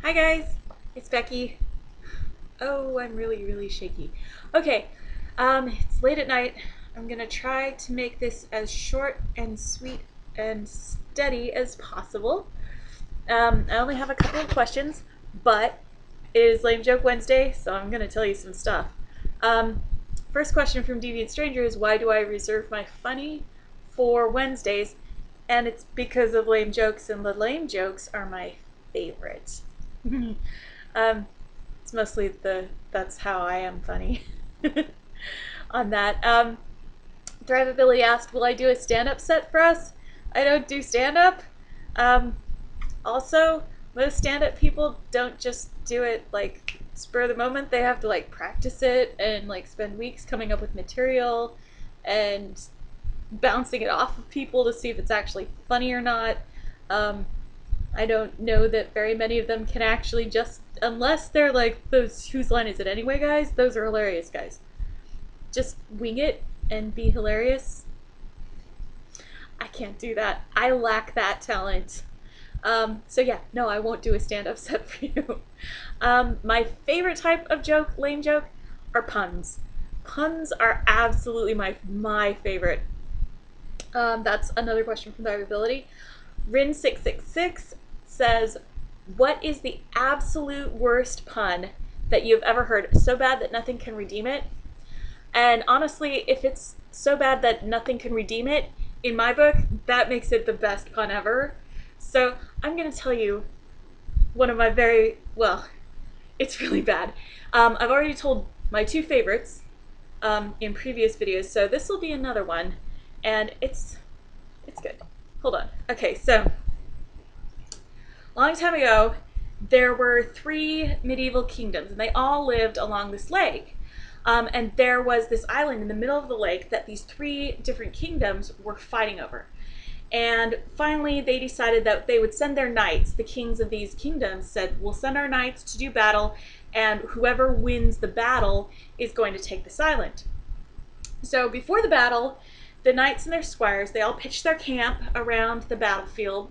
Hi guys, it's Becky. Oh, I'm really shaky. Okay, it's late at night. I'm gonna try to make this as short and sweet and steady as possible. I only have a couple of questions, but it is Lame Joke Wednesday, so I'm gonna tell you some stuff. Um, First question from Deviant Stranger is, why do I reserve my funny for Wednesdays? And it's because of lame jokes, and the lame jokes are my favorite. um, it's mostly that's how I am funny. On that, Thrivability asked, "Will I do a stand-up set for us?" I don't do stand-up. Um, Also, most stand-up people don't just do it like spur of the moment. They have to like practice it and like spend weeks coming up with material and bouncing it off of people to see if it's actually funny or not. Um, I don't know that very many of them can actually just, unless they're like those "whose line is it anyway" guys. Those are hilarious guys. Just wing it and be hilarious. I can't do that. I lack that talent. So yeah, no, I won't do a stand-up set for you. My favorite type of joke, lame joke, are puns. Puns are absolutely my favorite. That's another question from Drivability. Rin666 says, "What is the absolute worst pun that you've ever heard? So bad that nothing can redeem it." And honestly, if it's so bad that nothing can redeem it, in my book, that makes it the best pun ever. So I'm going to tell you one of my well, it's really bad. I've already told my two favorites in previous videos, so this will be another one, and it's good. Hold on. Okay, so long time ago, there were three medieval kingdoms, and they all lived along this lake. And there was this island in the middle of the lake that these three different kingdoms were fighting over. And finally, they decided that they would send their knights. The kings of these kingdoms said, "We'll send our knights to do battle, and whoever wins the battle is going to take this island." So before the battle, the knights and their squires, they all pitched their camp around the battlefield,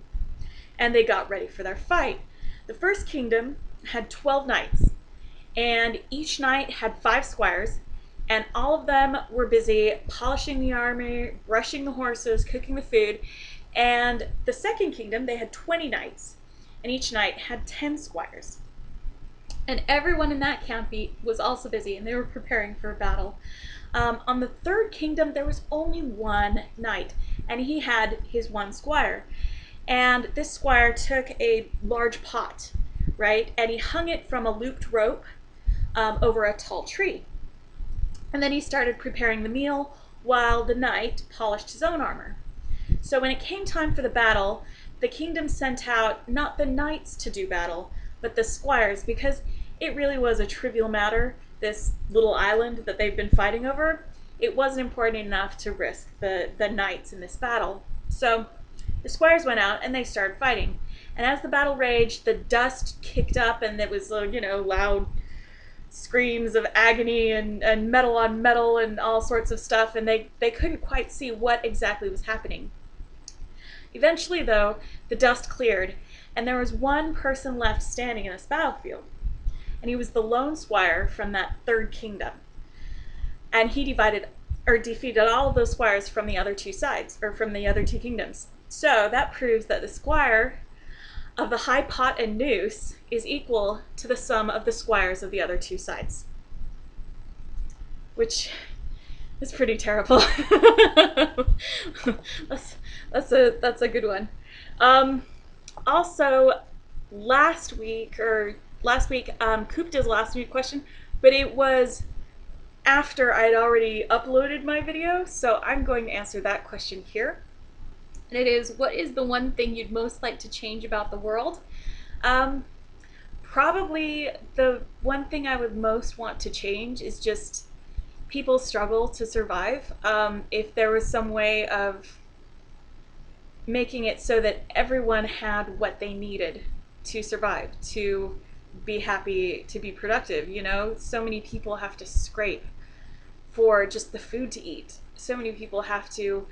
and they got ready for their fight. The first kingdom had 12 knights, and each knight had 5 squires, and all of them were busy polishing the armor, brushing the horses, cooking the food. And the second kingdom, they had 20 knights, and each knight had 10 squires. And everyone in that camp was also busy, and they were preparing for a battle. On the third kingdom, there was only one knight, and he had his one squire. And this squire took a large pot, right, and he hung it from a looped rope over a tall tree. And then he started preparing the meal while the knight polished his own armor. So when it came time for the battle, the kingdom sent out not the knights to do battle, but the squires, because it really was a trivial matter, this little island that they've been fighting over. It wasn't important enough to risk the knights in this battle. So the squires went out and they started fighting. And as the battle raged, the dust kicked up, and it was, loud screams of agony and metal on metal and all sorts of stuff, and they couldn't quite see what exactly was happening. Eventually, though, the dust cleared, and there was one person left standing in this battlefield, and he was the lone squire from that third kingdom. And he defeated all of those squires from the other two sides, or from the other two kingdoms. So that proves that the squire of the high pot and noose is equal to the sum of the squires of the other two sides. Which is pretty terrible. that's a good one. Also, last week, Coop did last week question, but it was after I'd already uploaded my video, so I'm going to answer that question here. And it is, what is the one thing you'd most like to change about the world? Probably the one thing I would most want to change is just people's struggle to survive. If there was some way of making it so that everyone had what they needed to survive, to be happy, to be productive. So many people have to scrape for just the food to eat. So many people have to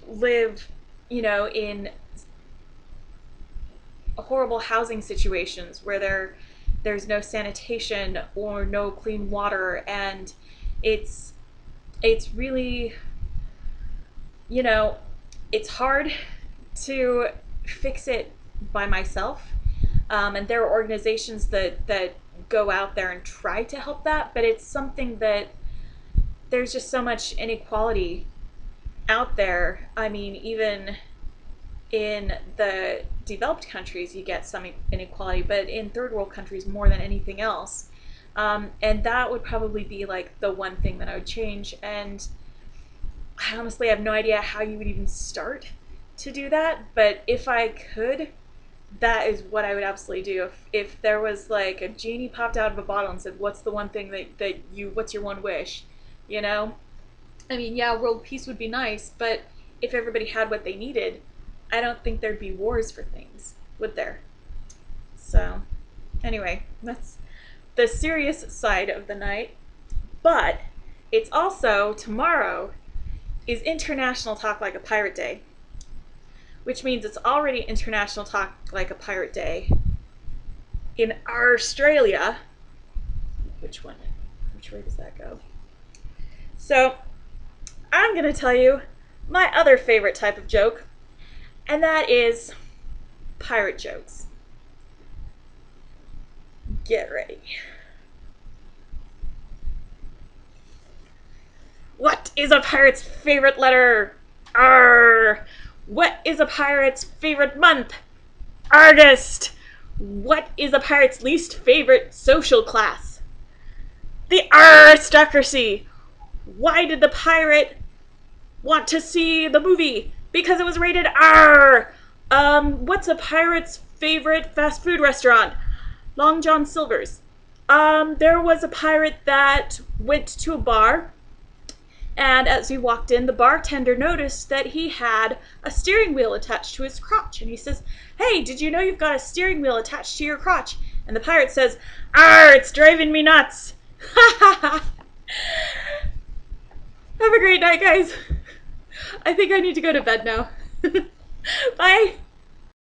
live, in horrible housing situations where there's no sanitation or no clean water, and it's it's really, you know, it's hard to fix it by myself. And there are organizations that go out there and try to help that, but it's something that there's just so much inequality out there. I mean, even in the developed countries, you get some inequality, but in third world countries, more than anything else. And that would probably be like the one thing that I would change. And I honestly have no idea how you would even start to do that. But if I could, that is what I would absolutely do. If there was like a genie popped out of a bottle and said, "What's the one thing that you? What's your one wish?" You know, I mean, yeah, world peace would be nice, but if everybody had what they needed, I don't think there'd be wars for things, would there? So, anyway, that's the serious side of the night. But it's also tomorrow is International Talk Like a Pirate Day, which means it's already International Talk Like a Pirate Day in Australia. Which one? Which way does that go? So, I'm going to tell you my other favorite type of joke, and that is pirate jokes. Get ready. What is a pirate's favorite letter? Arr. What is a pirate's favorite month? August. What is a pirate's least favorite social class? The aristocracy. Why did the pirate want to see the movie? Because it was rated R. What's a pirate's favorite fast food restaurant? Long John Silver's. There was a pirate that went to a bar, and as he walked in, the bartender noticed that he had a steering wheel attached to his crotch. And he says, "Hey, did you know you've got a steering wheel attached to your crotch?" And the pirate says, "Arr, it's driving me nuts." Have a great night, guys. I think I need to go to bed now. Bye.